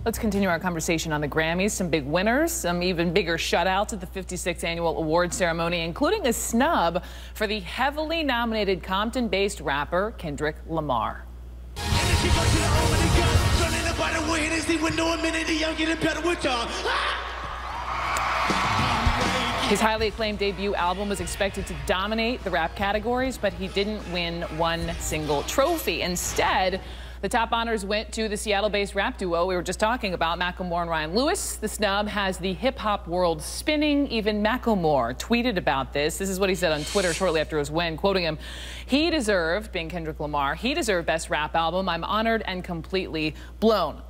Let's continue our conversation on the Grammys. Some big winners, some even bigger shutouts at the 56th annual award ceremony, including a snub for the heavily nominated Compton-based rapper Kendrick Lamar. His highly acclaimed debut album was expected to dominate the rap categories, but he didn't win one single trophy. Instead, the top honors went to the Seattle-based rap duo we were just talking about, Macklemore and Ryan Lewis. The snub has the hip-hop world spinning. Even Macklemore tweeted about this. This is what he said on Twitter shortly after his win, quoting him, "He deserved, being Kendrick Lamar, he deserved Best Rap Album. I'm honored and completely blown."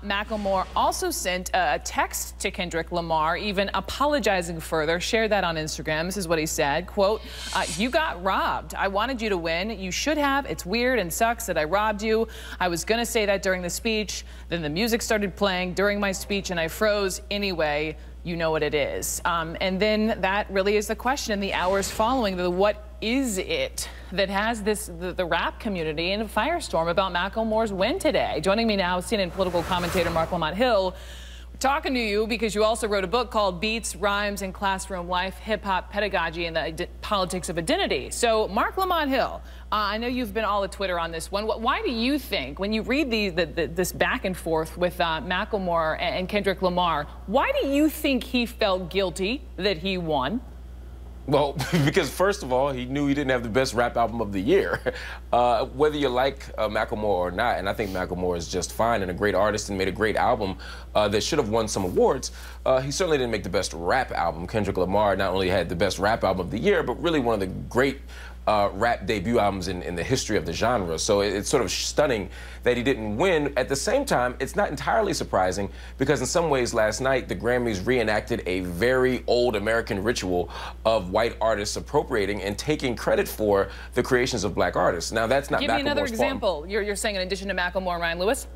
Macklemore also sent a text to Kendrick Lamar, even apologizing further. Shared that on Instagram. This is what he said, quote, "You got robbed. I wanted you to win. You should have. It's weird and sucks that I robbed you. I was going to say that during the speech. Then the music started playing during my speech and I froze. Anyway, you know what it is." And then that really is the question in the hours following. What is it that has the rap community in a firestorm about Macklemore's win today? Joining me now, CNN political commentator Marc Lamont Hill. We're talking to you because you also wrote a book called Beats, Rhymes, and Classroom Life, Hip-Hop Pedagogy and the Politics of Identity. So, Marc Lamont Hill, I know you've been all at Twitter on this one. Why do you think, when you read this back and forth with Macklemore and Kendrick Lamar, why do you think he felt guilty that he won? Well, because first of all, he knew he didn't have the best rap album of the year. Whether you like Macklemore or not, and I think Macklemore is just fine and a great artist and made a great album that should have won some awards, he certainly didn't make the best rap album. Kendrick Lamar not only had the best rap album of the year, but really one of the great rap debut albums in the history of the genre. So it's sort of stunning that he didn't win. At the same time, it's not entirely surprising because in some ways last night the Grammys reenacted a very old American ritual of white artists appropriating and taking credit for the creations of black artists. Now that's not Macklemore's fault. Give me another example. You're saying in addition to Macklemore and Ryan Lewis?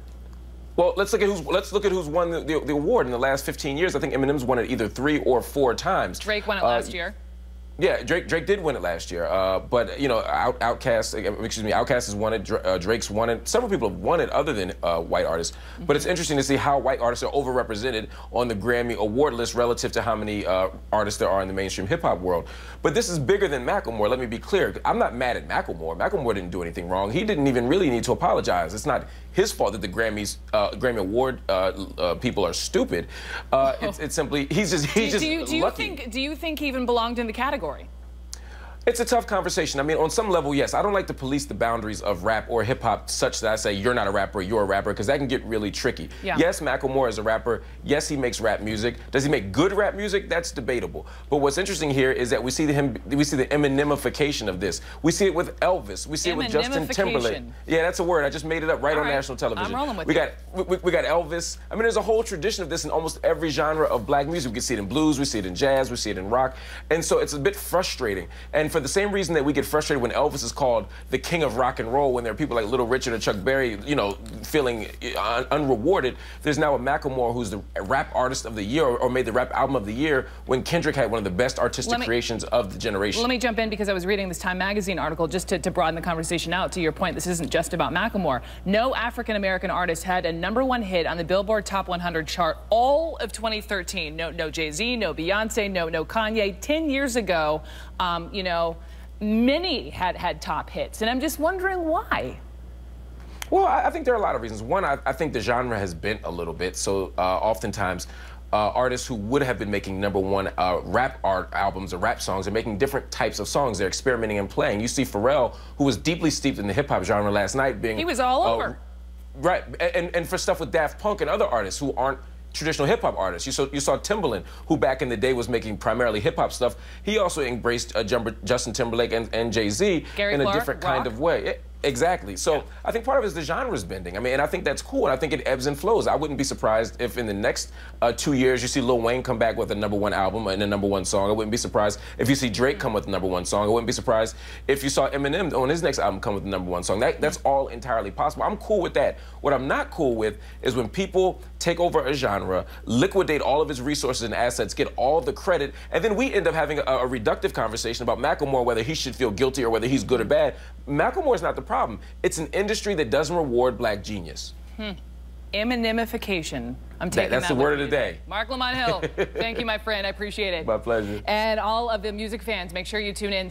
Well, let's look at who's won the award in the last 15 years. I think Eminem's won it either 3 or 4 times. Drake won it last year. Yeah, Drake did win it last year, but you know, Outkast has won it, Drake's won it. Several people have won it other than white artists. But it's interesting to see how white artists are overrepresented on the Grammy award list relative to how many artists there are in the mainstream hip-hop world. But this is bigger than Macklemore, let me be clear. I'm not mad at Macklemore. Macklemore didn't do anything wrong. He didn't even really need to apologize. It's not his fault that the Grammy Award people are stupid. It's simply, he's just lucky. Do you think he even belonged in the category? It's a tough conversation. I mean, on some level, yes. I don't like to police the boundaries of rap or hip-hop such that I say you're not a rapper, you're a rapper, because that can get really tricky. Yeah. Yes, Macklemore is a rapper. Yes, he makes rap music. Does he make good rap music? That's debatable. But what's interesting here is that we see the Eminemification of this. We see it with Elvis. We see it with Justin Timberlake. Yeah, that's a word. I just made it up right on national television. I'm rolling with we got Elvis. I mean, there's a whole tradition of this in almost every genre of black music. We can see it in blues, we see it in jazz, we see it in rock. And so it's a bit frustrating. And for the same reason that we get frustrated when Elvis is called the king of rock and roll, when there are people like Little Richard or Chuck Berry, you know, feeling unrewarded, there's now a Macklemore who's the rap artist of the year or made the rap album of the year when Kendrick had one of the best artistic creations of the generation. Let me jump in because I was reading this Time magazine article just to broaden the conversation out. To your point, this isn't just about Macklemore. No African-American artist had a #1 hit on the Billboard Top 100 chart all of 2013. No Jay-Z, no Beyonce, no Kanye. 10 years ago, you know, many had top hits, and I'm just wondering why. Well, I think there are a lot of reasons. One, I think the genre has bent a little bit, so oftentimes artists who would have been making #1 rap albums or rap songs are making different types of songs. They're experimenting and playing. You see Pharrell, who was deeply steeped in the hip-hop genre last night, being... He was all over. Right, and for stuff with Daft Punk and other artists who aren't traditional hip-hop artists. You saw Timbaland, who back in the day was making primarily hip-hop stuff. He also embraced Justin Timberlake and Jay-Z in a different kind of way. Exactly. So I think part of it is the genre's bending. I mean, and I think that's cool, and I think it ebbs and flows. I wouldn't be surprised if in the next 2 years you see Lil Wayne come back with a #1 album and a #1 song. I wouldn't be surprised if you see Drake come with a #1 song. I wouldn't be surprised if you saw Eminem on his next album come with a #1 song. That's all entirely possible. I'm cool with that. What I'm not cool with is when people take over a genre, liquidate all of its resources and assets, get all the credit, and then we end up having a reductive conversation about Macklemore, whether he should feel guilty or whether he's good or bad. Macklemore is not the problem. It's an industry that doesn't reward black genius. Eminemification. I'm taking that. That's the word of the day. Marc Lamont Hill, thank you, my friend. I appreciate it. My pleasure. And all of the music fans, make sure you tune in.